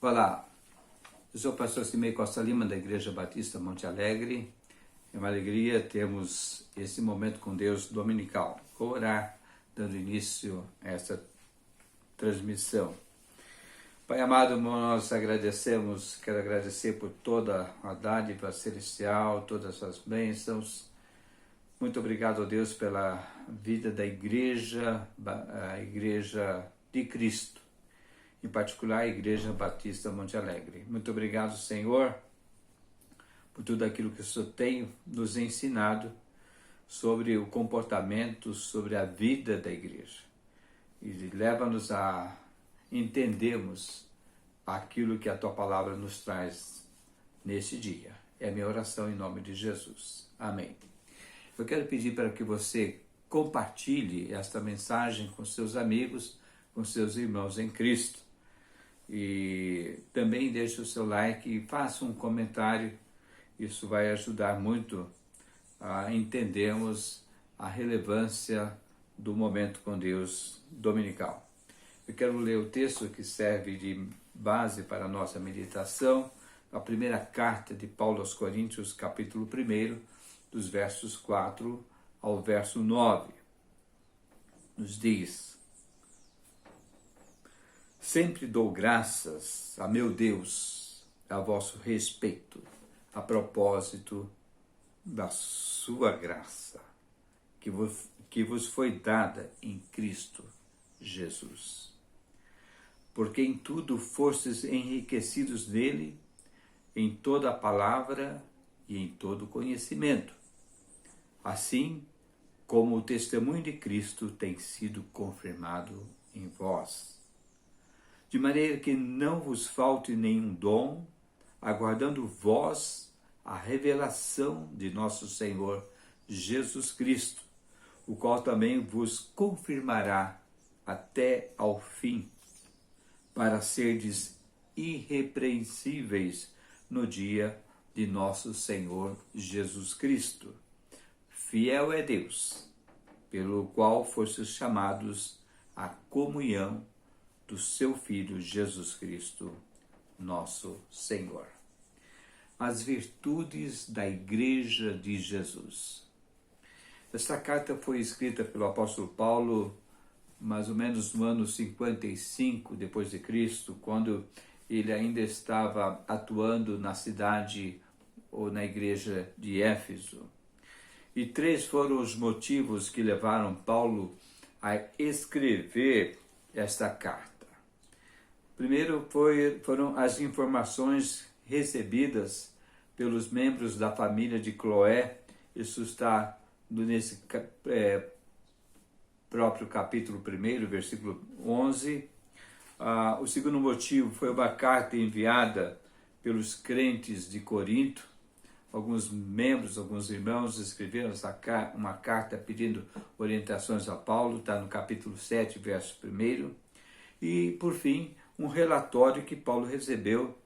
Olá, eu sou o pastor Simei Costa Lima, da Igreja Batista Monte Alegre. É uma alegria termos esse momento com Deus dominical. Vou orar, dando início a essa transmissão. Pai amado, nós agradecemos, quero agradecer por toda a dádiva celestial, todas as bênçãos. Muito obrigado, Deus, pela vida da igreja, a Igreja de Cristo, em particular a Igreja Batista Monte Alegre. Muito obrigado, Senhor, por tudo aquilo que o Senhor tem nos ensinado sobre o comportamento, sobre a vida da igreja. E leva-nos a entendermos aquilo que a Tua Palavra nos traz neste dia. É a minha oração em nome de Jesus. Amém. Eu quero pedir para que você compartilhe esta mensagem com seus amigos, com seus irmãos em Cristo. E também deixe o seu like e faça um comentário. Isso vai ajudar muito a entendermos a relevância do momento com Deus dominical. Eu quero ler o texto que serve de base para a nossa meditação, a primeira carta de Paulo aos Coríntios, capítulo 1, dos versos 4 ao verso 9. Nos diz: sempre dou graças a meu Deus a vosso respeito, a propósito da sua graça, que vos foi dada em Cristo Jesus. Porque em tudo fostes enriquecidos nele, em toda a palavra e em todo conhecimento, assim como o testemunho de Cristo tem sido confirmado em vós. De maneira que não vos falte nenhum dom, aguardando vós a revelação de nosso Senhor Jesus Cristo, o qual também vos confirmará até ao fim, para serdes irrepreensíveis no dia de nosso Senhor Jesus Cristo. Fiel é Deus, pelo qual fostes chamados à comunhão do seu Filho Jesus Cristo, nosso Senhor. As virtudes da Igreja de Jesus. Esta carta foi escrita pelo apóstolo Paulo mais ou menos no ano 55 depois de Cristo, quando ele ainda estava atuando na cidade ou na igreja de Éfeso. E 3 foram os motivos que levaram Paulo a escrever esta carta. Primeiro foram as informações recebidas pelos membros da família de Cloé. Isso está nesse próprio capítulo 1, versículo 11. O segundo motivo foi uma carta enviada pelos crentes de Corinto. Alguns membros, alguns irmãos escreveram uma carta pedindo orientações a Paulo, está no capítulo 7, verso 1. E, por fim, um relatório que Paulo recebeu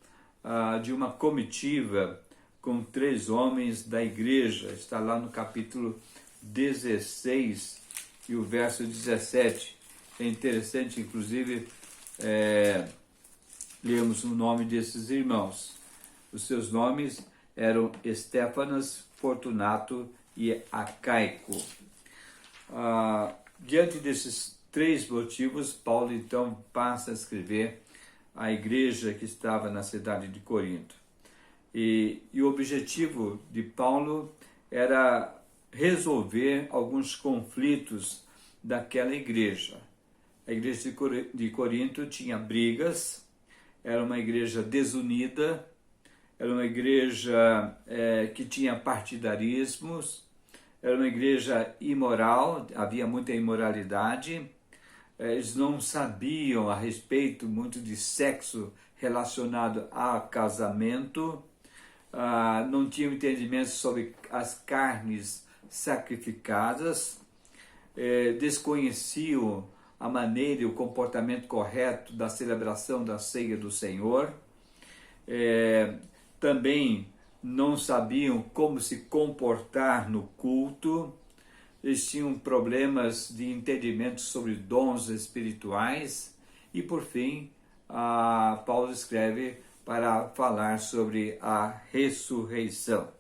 de uma comitiva com 3 homens da igreja. Está lá no capítulo 16 e o verso 17. É interessante, inclusive, lermos o nome desses irmãos. Os seus nomes eram Estéfanas, Fortunato e Acaico. Diante desses 3 motivos, Paulo então passa a escrever à igreja que estava na cidade de Corinto. E o objetivo de Paulo era resolver alguns conflitos daquela igreja. A igreja de Corinto tinha brigas, era uma igreja desunida, era uma igreja que tinha partidarismos, era uma igreja imoral, havia muita imoralidade. Eles não sabiam a respeito muito de sexo relacionado a casamento, não tinham entendimento sobre as carnes sacrificadas, desconheciam a maneira e o comportamento correto da celebração da ceia do Senhor. Também não sabiam como se comportar no culto. Eles tinham problemas de entendimento sobre dons espirituais e, por fim, Paulo escreve para falar sobre a ressurreição.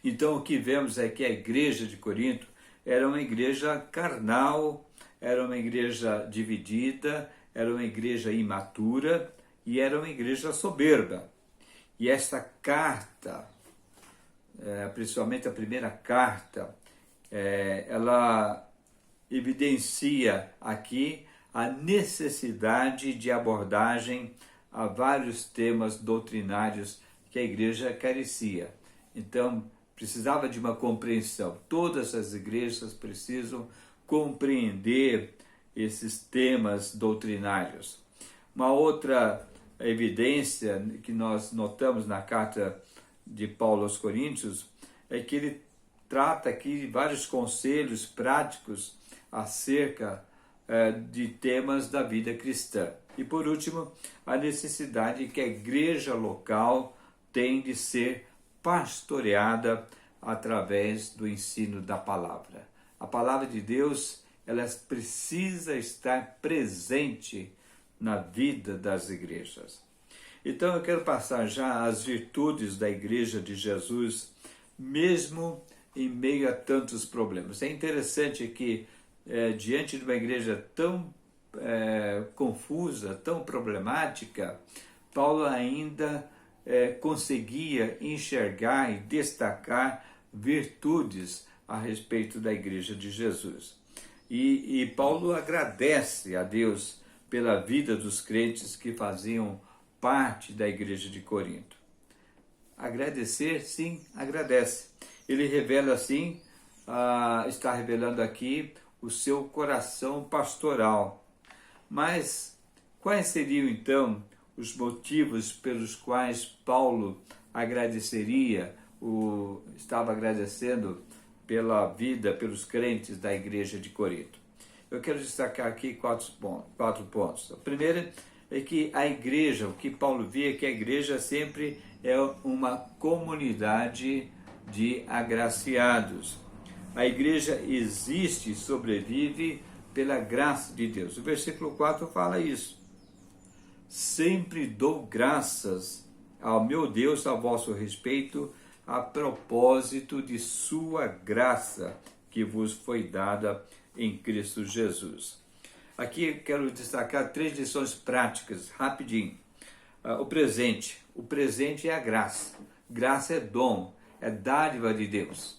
Então o que vemos é que a igreja de Corinto era uma igreja carnal, era uma igreja dividida, era uma igreja imatura e era uma igreja soberba. E esta carta, principalmente a primeira carta, ela evidencia aqui a necessidade de abordagem a vários temas doutrinários que a igreja carecia. Então, precisava de uma compreensão. Todas as igrejas precisam compreender esses temas doutrinários. Uma outra evidência que nós notamos na carta de Paulo aos Coríntios é que ele trata aqui de vários conselhos práticos acerca de temas da vida cristã. E por último, a necessidade que a igreja local tem de ser pastoreada através do ensino da palavra. A palavra de Deus, ela precisa estar presente na vida das igrejas. Então eu quero passar já as virtudes da igreja de Jesus, mesmo em meio a tantos problemas. É interessante que diante de uma igreja tão confusa, tão problemática, Paulo ainda conseguia enxergar e destacar virtudes a respeito da igreja de Jesus. E Paulo agradece a Deus pela vida dos crentes que faziam parte da igreja de Corinto. Agradecer, sim, agradece. Ele revela assim, está revelando aqui o seu coração pastoral. Mas quais seriam então os motivos pelos quais Paulo estava agradecendo pela vida, pelos crentes da igreja de Corinto? Eu quero destacar aqui quatro pontos. O primeiro é que a igreja, o que Paulo via é que a igreja sempre é uma comunidade de agraciados. A igreja existe e sobrevive pela graça de Deus. O versículo 4 fala isso. Sempre dou graças ao meu Deus a vosso respeito, a propósito de sua graça que vos foi dada em Cristo Jesus. Aqui quero destacar 3 lições práticas, rapidinho. O presente é a graça. Graça é dom, é dádiva de Deus.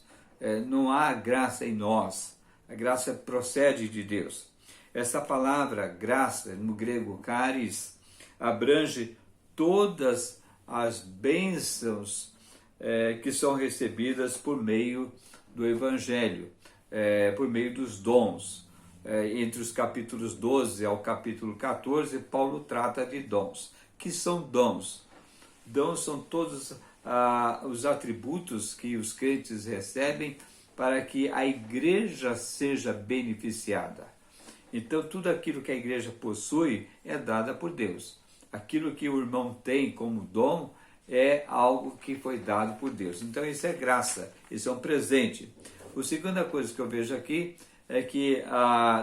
Não há graça em nós, a graça procede de Deus. Essa palavra graça, no grego charis, abrange todas as bênçãos que são recebidas por meio do Evangelho, por meio dos dons. Entre os capítulos 12 ao capítulo 14, Paulo trata de dons. Que são dons? Dons são todos os atributos que os crentes recebem para que a igreja seja beneficiada. Então, tudo aquilo que a igreja possui é dada por Deus. Aquilo que o irmão tem como dom é algo que foi dado por Deus. Então, isso é graça, isso é um presente. A segunda coisa que eu vejo aqui é que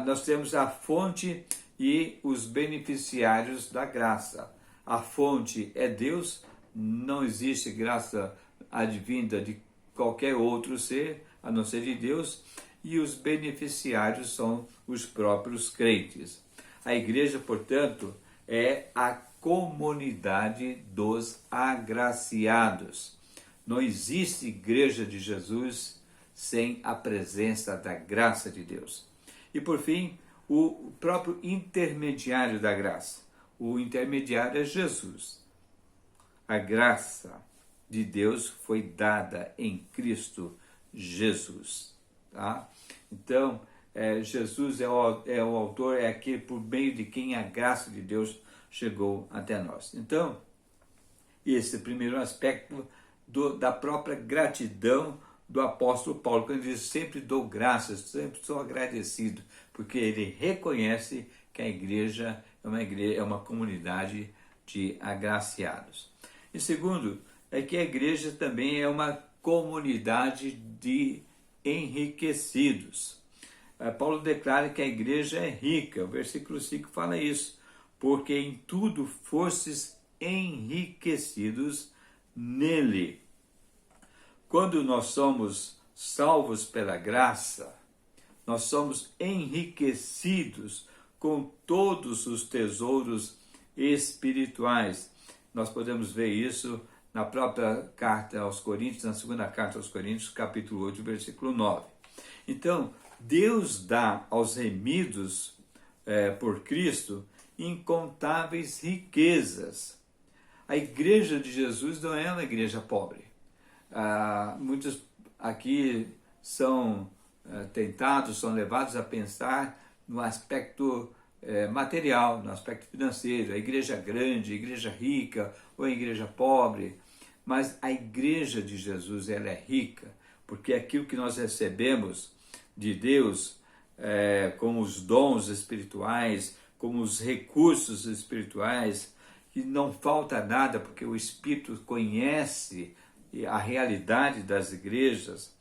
nós temos a fonte e os beneficiários da graça. A fonte é Deus, não existe graça advinda de qualquer outro ser, a não ser de Deus, e os beneficiários são os próprios crentes. A igreja, portanto, é a comunidade dos agraciados. Não existe igreja de Jesus sem a presença da graça de Deus. E por fim, o próprio intermediário da graça. O intermediário é Jesus. A graça de Deus foi dada em Cristo Jesus. Tá? Então, Jesus é o autor, é aquele por meio de quem a graça de Deus chegou até nós. Então, esse é o primeiro aspecto da própria gratidão do apóstolo Paulo, quando ele diz: sempre dou graças, sempre sou agradecido, porque ele reconhece que a igreja é uma comunidade de agraciados. E segundo, é que a igreja também é uma comunidade de enriquecidos. Paulo declara que a igreja é rica, o versículo 5 fala isso, porque em tudo fostes enriquecidos nele. Quando nós somos salvos pela graça, nós somos enriquecidos com todos os tesouros espirituais. Nós podemos ver isso na própria carta aos Coríntios, na segunda carta aos Coríntios, capítulo 8, versículo 9. Então, Deus dá aos remidos por Cristo incontáveis riquezas. A igreja de Jesus não é uma igreja pobre. Muitos aqui são tentados, são levados a pensar no aspecto material, no aspecto financeiro, a igreja grande, a igreja rica ou a igreja pobre. Mas a igreja de Jesus, ela é rica, porque aquilo que nós recebemos de Deus, como os dons espirituais, como os recursos espirituais, que não falta nada, porque o Espírito conhece a realidade das igrejas.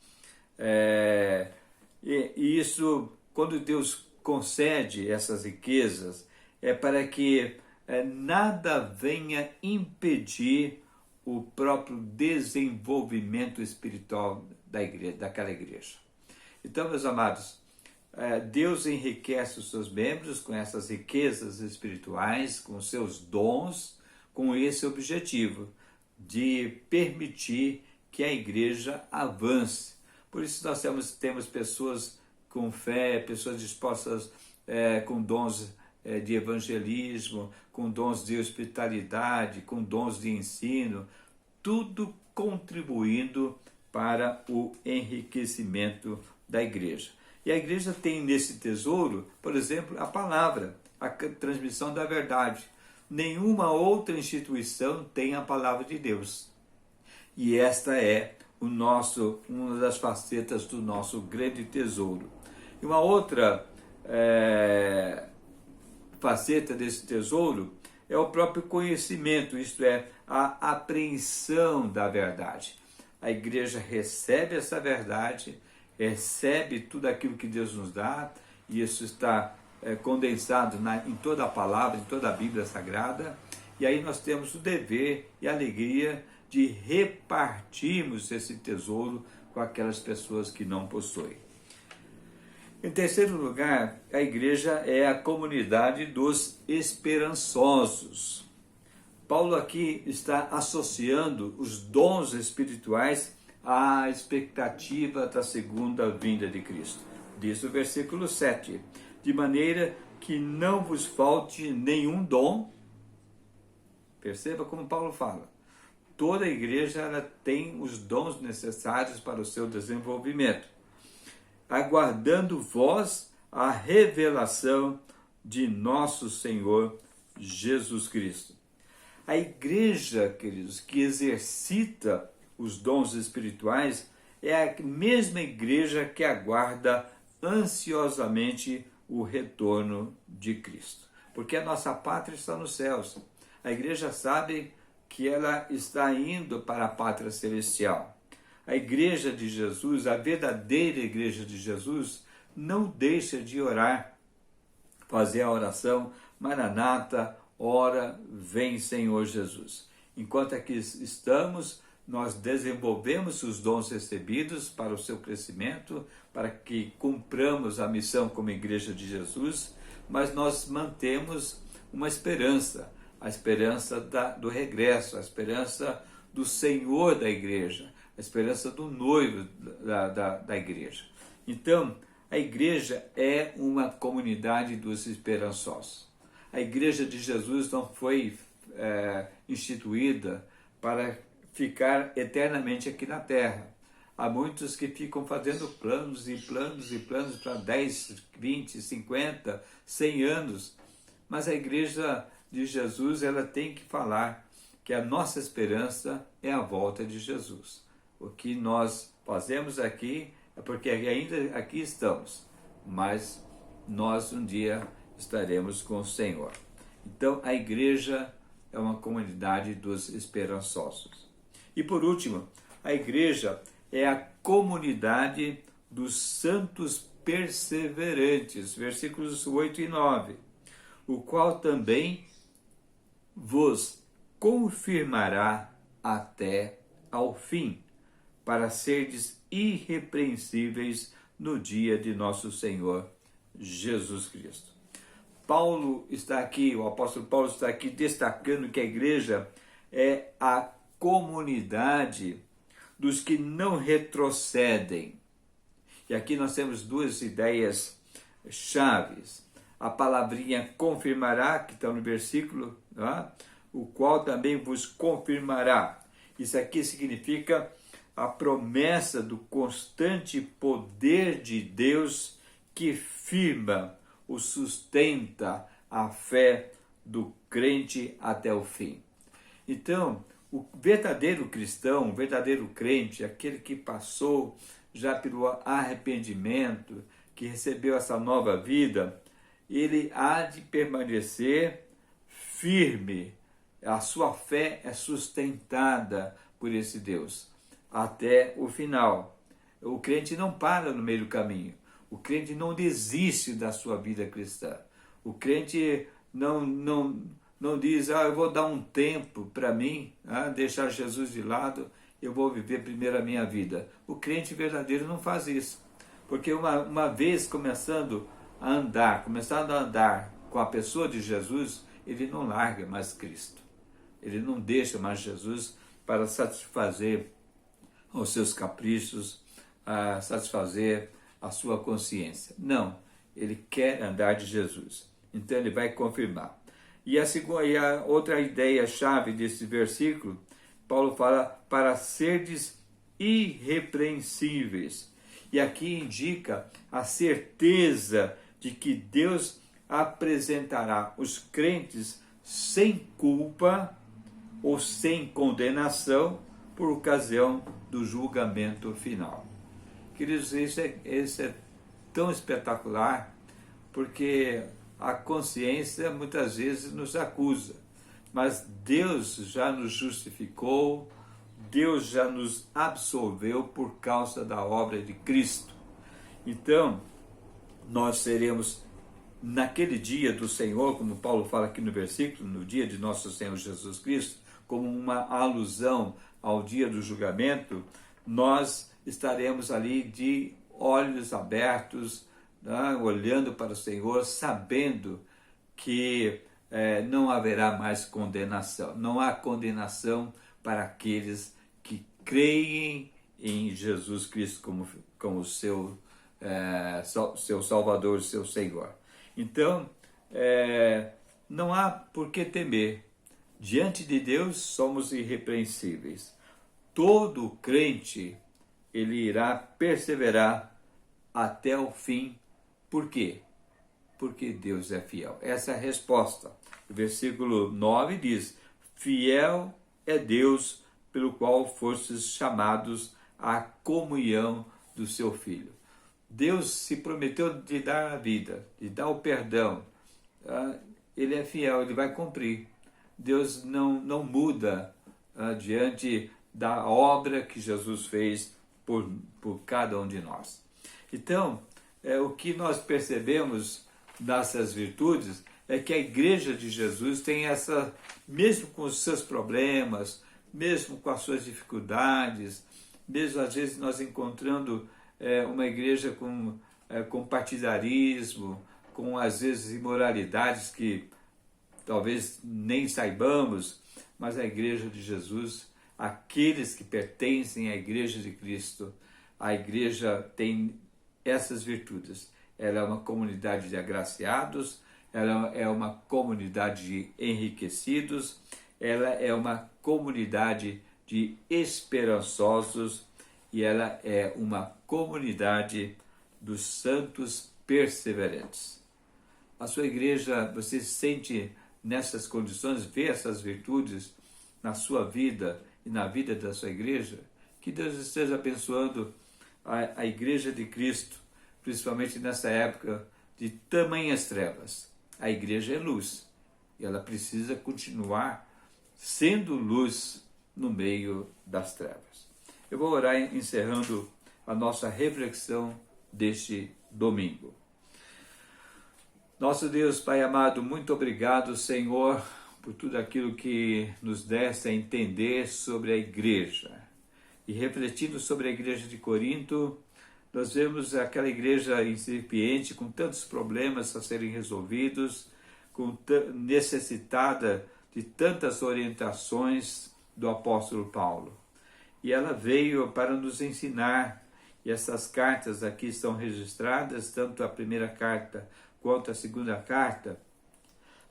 E isso, quando Deus concede essas riquezas, é para que nada venha impedir o próprio desenvolvimento espiritual da igreja, daquela igreja. Então, meus amados, Deus enriquece os seus membros com essas riquezas espirituais, com seus dons, com esse objetivo de permitir que a igreja avance. Por isso nós temos pessoas com fé, pessoas dispostas com dons de evangelismo, com dons de hospitalidade, com dons de ensino, tudo contribuindo para o enriquecimento da igreja. E a igreja tem nesse tesouro, por exemplo, a palavra, a transmissão da verdade. Nenhuma outra instituição tem a palavra de Deus. E esta é uma das facetas do nosso grande tesouro. E uma outra faceta desse tesouro é o próprio conhecimento, isto é, a apreensão da verdade. A igreja recebe essa verdade, recebe tudo aquilo que Deus nos dá, e isso está condensado em toda a palavra, em toda a Bíblia Sagrada, e aí nós temos o dever e a alegria de repartirmos esse tesouro com aquelas pessoas que não possuem. Em terceiro lugar, a igreja é a comunidade dos esperançosos. Paulo aqui está associando os dons espirituais à expectativa da segunda vinda de Cristo. Diz o versículo 7, de maneira que não vos falte nenhum dom. Perceba como Paulo fala. Toda a igreja ela tem os dons necessários para o seu desenvolvimento, aguardando vós a revelação de nosso Senhor Jesus Cristo. A igreja, queridos, que exercita os dons espirituais é a mesma igreja que aguarda ansiosamente o retorno de Cristo. Porque a nossa pátria está nos céus. A igreja sabe que ela está indo para a pátria celestial. A igreja de Jesus, a verdadeira igreja de Jesus, não deixa de orar, fazer a oração, Maranata, ora, vem Senhor Jesus. Enquanto aqui estamos, nós desenvolvemos os dons recebidos para o seu crescimento, para que cumpramos a missão como igreja de Jesus, mas nós mantemos uma esperança, a esperança do regresso, a esperança do Senhor da igreja, a esperança do noivo da igreja. Então, a igreja é uma comunidade dos esperançosos. A igreja de Jesus não foi instituída para ficar eternamente aqui na terra. Há muitos que ficam fazendo planos e planos e planos para 10, 20, 50, 100 anos. Mas a igreja de Jesus ela tem que falar que a nossa esperança é a volta de Jesus. O que nós fazemos aqui é porque ainda aqui estamos, mas nós um dia estaremos com o Senhor. Então a igreja é uma comunidade dos esperançosos. E por último, a igreja é a comunidade dos santos perseverantes, versículos 8 e 9, o qual também vos confirmará até ao fim, para serdes irrepreensíveis no dia de nosso Senhor Jesus Cristo. Paulo está aqui, o apóstolo Paulo está aqui destacando que a igreja é a comunidade dos que não retrocedem. E aqui nós temos duas ideias chaves. A palavrinha confirmará, que está no versículo, o qual também vos confirmará. Isso aqui significa a promessa do constante poder de Deus que firma ou sustenta a fé do crente até o fim. Então, o verdadeiro cristão, o verdadeiro crente, aquele que passou já pelo arrependimento, que recebeu essa nova vida, ele há de permanecer firme. A sua fé é sustentada por esse Deus até o final. O crente não para no meio do caminho. O crente não desiste da sua vida cristã. O crente não diz, eu vou dar um tempo para mim, deixar Jesus de lado, eu vou viver primeiro a minha vida. O crente verdadeiro não faz isso. Porque uma vez começando a andar com a pessoa de Jesus, ele não larga mais Cristo. Ele não deixa mais Jesus para satisfazer os seus caprichos, satisfazer a sua consciência. Não, ele quer andar de Jesus. Então ele vai confirmar. E a outra ideia-chave desse versículo, Paulo fala para serdes irrepreensíveis. E aqui indica a certeza de que Deus apresentará os crentes sem culpa ou sem condenação por ocasião do julgamento final. Queridos, isso é tão espetacular, porque a consciência muitas vezes nos acusa, mas Deus já nos justificou, Deus já nos absolveu por causa da obra de Cristo. Então, nós seremos, naquele dia do Senhor, como Paulo fala aqui no versículo, no dia de nosso Senhor Jesus Cristo, como uma alusão ao dia do julgamento, nós estaremos ali de olhos abertos, olhando para o Senhor, sabendo que não haverá mais condenação. Não há condenação para aqueles que creem em Jesus Cristo como seu Salvador, seu Senhor. Então, não há por que temer. Diante de Deus somos irrepreensíveis. Todo crente, ele irá perseverar até o fim. Por quê? Porque Deus é fiel. Essa é a resposta. O versículo 9 diz: fiel é Deus, pelo qual fostes chamados à comunhão do seu Filho. Deus se prometeu de dar a vida, de dar o perdão. Ele é fiel, ele vai cumprir. Deus não muda diante da obra que Jesus fez por cada um de nós. Então, o que nós percebemos nessas virtudes é que a igreja de Jesus tem essa, mesmo com os seus problemas, mesmo com as suas dificuldades, mesmo às vezes nós encontrando uma igreja com partidarismo, com às vezes imoralidades que talvez nem saibamos, mas a igreja de Jesus, aqueles que pertencem à igreja de Cristo, a igreja tem essas virtudes. Ela é uma comunidade de agraciados, ela é uma comunidade de enriquecidos, ela é uma comunidade de esperançosos e ela é uma comunidade dos santos perseverantes. A sua igreja, você se sente nessas condições, vê essas virtudes na sua vida e na vida da sua igreja? Que Deus esteja abençoando a igreja de Cristo, principalmente nessa época de tamanhas trevas. A igreja é luz e ela precisa continuar sendo luz no meio das trevas. Eu vou orar encerrando a nossa reflexão deste domingo. Nosso Deus, Pai amado, muito obrigado, Senhor, por tudo aquilo que nos deste a entender sobre a igreja. E refletindo sobre a igreja de Corinto, nós vemos aquela igreja incipiente com tantos problemas a serem resolvidos, necessitada de tantas orientações do apóstolo Paulo. E ela veio para nos ensinar, e essas cartas aqui estão registradas, tanto a primeira carta quanto a segunda carta,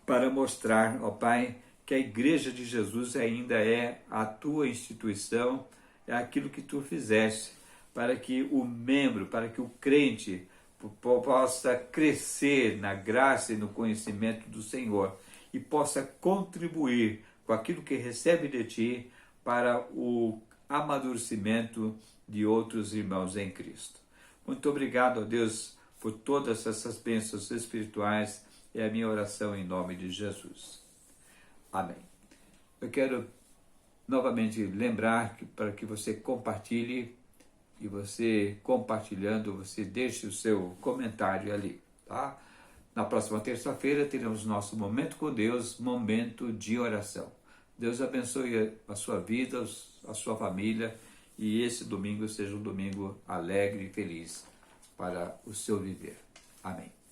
para mostrar, ó Pai, que a igreja de Jesus ainda é a tua instituição, é aquilo que tu fizeste, para que o membro, para que o crente possa crescer na graça e no conhecimento do Senhor e possa contribuir com aquilo que recebe de ti para o amadurecimento de outros irmãos em Cristo. Muito obrigado, ó Deus, por todas essas bênçãos espirituais. É a minha oração em nome de Jesus. Amém. Eu quero novamente lembrar que para que você compartilhe, e você compartilhando, você deixe o seu comentário ali, tá? Na próxima terça-feira teremos nosso Momento com Deus, momento de oração. Deus abençoe a sua vida, a sua família, e esse domingo seja um domingo alegre e feliz para o seu viver. Amém.